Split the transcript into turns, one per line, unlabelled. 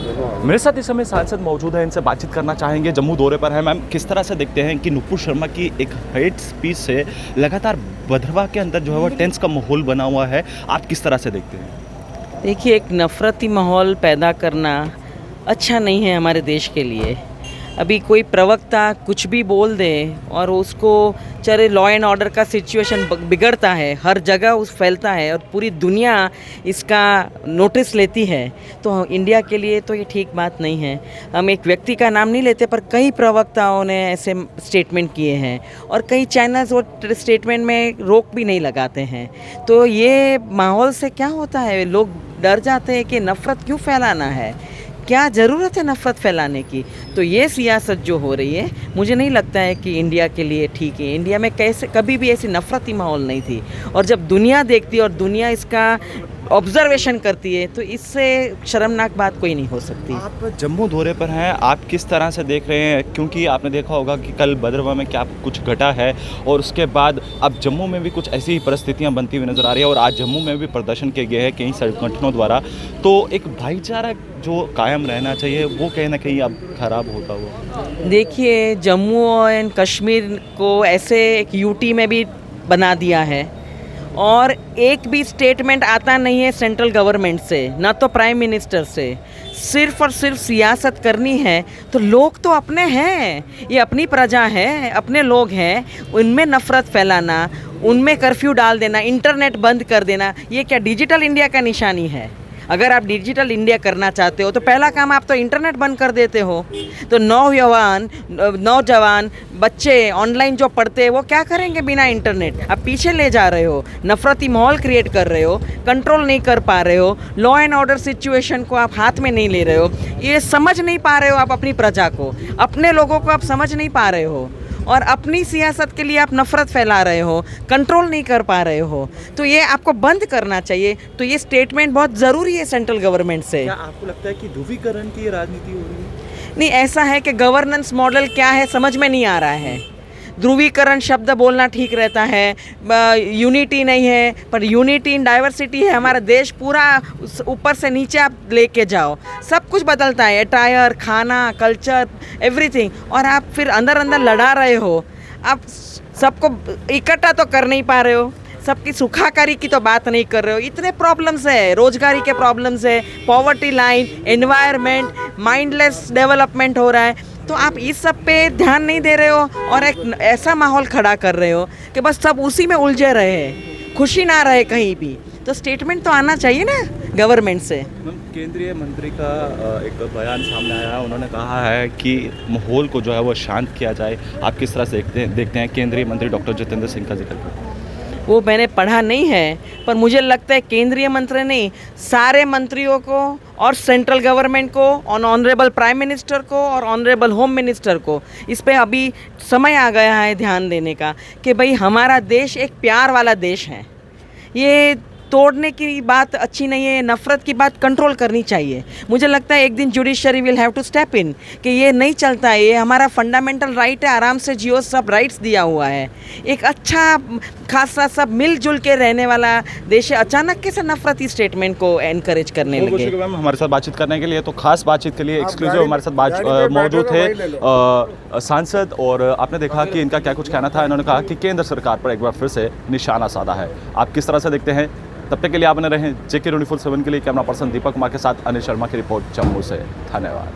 मेरे साथ इस समय सांसद मौजूद है, इनसे बातचीत करना चाहेंगे। जम्मू दौरे पर है मैम, किस तरह से देखते हैं कि नुपुर शर्मा की एक हेट स्पीच से लगातार भद्रवाह के अंदर जो है वो टेंस का माहौल बना हुआ है, आप किस तरह से देखते हैं?
देखिए, एक नफ़रती माहौल पैदा करना अच्छा नहीं है हमारे देश के लिए। अभी कोई प्रवक्ता कुछ भी बोल दे और उसको चले लॉ एंड ऑर्डर का सिचुएशन बिगड़ता है, हर जगह उस फैलता है और पूरी दुनिया इसका नोटिस लेती है, तो इंडिया के लिए तो ये ठीक बात नहीं है। हम एक व्यक्ति का नाम नहीं लेते, पर कई प्रवक्ताओं ने ऐसे स्टेटमेंट किए हैं और कई चैनल्स वो स्टेटमेंट में रोक भी नहीं लगाते हैं। तो ये माहौल से क्या होता है, लोग डर जाते हैं कि नफ़रत क्यों फैलाना है, क्या ज़रूरत है नफ़रत फैलाने की। तो ये सियासत जो हो रही है, मुझे नहीं लगता है कि इंडिया के लिए ठीक है। इंडिया में कैसे कभी भी ऐसी नफ़रती माहौल नहीं थी, और जब दुनिया देखती है और दुनिया इसका ऑब्जर्वेशन करती है, तो इससे शर्मनाक बात कोई नहीं हो सकती।
आप जम्मू दौरे पर हैं, आप किस तरह से देख रहे हैं? क्योंकि आपने देखा होगा कि कल भद्रवाह में क्या कुछ घटा है, और उसके बाद अब जम्मू में भी कुछ ऐसी ही परिस्थितियां बनती हुई नज़र आ रही है, और आज जम्मू में भी प्रदर्शन किए गए हैं कई संगठनों द्वारा। तो एक भाईचारा जो कायम रहना चाहिए, वो कहीं ना कहीं अब खराब होता हुआ।
देखिए, जम्मू एंड कश्मीर को ऐसे एक यूटी में भी बना दिया है, और एक भी स्टेटमेंट आता नहीं है सेंट्रल गवर्नमेंट से, ना तो प्राइम मिनिस्टर से। सिर्फ और सिर्फ सियासत करनी है, तो लोग तो अपने हैं, ये अपनी प्रजा है, अपने लोग हैं, उनमें नफ़रत फैलाना, उनमें कर्फ्यू डाल देना, इंटरनेट बंद कर देना, ये क्या डिजिटल इंडिया का निशानी है? अगर आप डिजिटल इंडिया करना चाहते हो तो पहला काम आप तो इंटरनेट बंद कर देते हो। तो नौजवान बच्चे ऑनलाइन जो पढ़ते हैं वो क्या करेंगे बिना इंटरनेट? आप पीछे ले जा रहे हो, नफ़रती माहौल क्रिएट कर रहे हो, कंट्रोल नहीं कर पा रहे हो, लॉ एंड ऑर्डर सिचुएशन को आप हाथ में नहीं ले रहे हो, ये समझ नहीं पा रहे हो आप अपनी प्रजा को, अपने लोगों को आप समझ नहीं पा रहे हो, और अपनी सियासत के लिए आप नफ़रत फैला रहे हो, कंट्रोल नहीं कर पा रहे हो। तो ये आपको बंद करना चाहिए। तो ये स्टेटमेंट बहुत ज़रूरी है सेंट्रल गवर्नमेंट से।
क्या आपको लगता है कि ध्रुवीकरण की राजनीति हो रही है?
नहीं, ऐसा है कि गवर्नेंस मॉडल क्या है समझ में नहीं आ रहा है। ध्रुवीकरण शब्द बोलना ठीक रहता है, यूनिटी नहीं है, पर यूनिटी इन डाइवर्सिटी है। हमारा देश पूरा ऊपर से नीचे आप लेके जाओ, सब कुछ बदलता है, अटायर, खाना, कल्चर, एवरीथिंग, और आप फिर अंदर अंदर लड़ा रहे हो। आप सबको इकट्ठा तो कर नहीं पा रहे हो, सबकी सुखाकारी की तो बात नहीं कर रहे हो। इतने प्रॉब्लम्स है, रोजगारी के प्रॉब्लम्स है, poverty line, environment, mindless development हो रहा है। तो आप इस सब पे ध्यान नहीं दे रहे हो और एक ऐसा माहौल खड़ा कर रहे हो कि बस सब उसी में उलझे रहे, खुशी ना रहे कहीं भी। तो स्टेटमेंट तो आना चाहिए ना गवर्नमेंट से।
केंद्रीय मंत्री का एक बयान सामने आया है, उन्होंने कहा है कि माहौल को जो है वो शांत किया जाए। आप किस तरह से देखते हैं केंद्रीय मंत्री डॉक्टर जितेंद्र सिंह का जिक्र करते हैं?
वो मैंने पढ़ा नहीं है, पर मुझे लगता है केंद्रीय मंत्री नहीं, सारे मंत्रियों को और सेंट्रल गवर्नमेंट को और ऑनरेबल प्राइम मिनिस्टर को और ऑनरेबल होम मिनिस्टर को इस पे अभी समय आ गया है ध्यान देने का कि भाई हमारा देश एक प्यार वाला देश है। ये तोड़ने की बात अच्छी नहीं है, नफ़रत की बात कंट्रोल करनी चाहिए। मुझे लगता है एक दिन judiciary will have to step in कि ये नहीं चलता है, ये हमारा फंडामेंटल राइट है, आराम से जियो, सब राइट्स दिया हुआ है, एक अच्छा खासा सब मिलजुल के रहने वाला देश है। अचानक कैसे नफ़रती स्टेटमेंट को एनकरेज करने लगे?
मैम, हमारे साथ बातचीत करने के लिए, तो खास बातचीत के लिए एक्सक्लूसिव हमारे साथ मौजूद थे सांसद, और आपने देखा कि इनका क्या कुछ कहना था। इन्होंने कहा कि केंद्र सरकार पर एक बार फिर से निशाना साधा है। आप किस तरह से देखते हैं? तब तक के लिए आप बने रहें JK24/7 के लिए कैमरा पर्सन दीपक कुमार के साथ अनिल शर्मा की रिपोर्ट जम्मू से। धन्यवाद।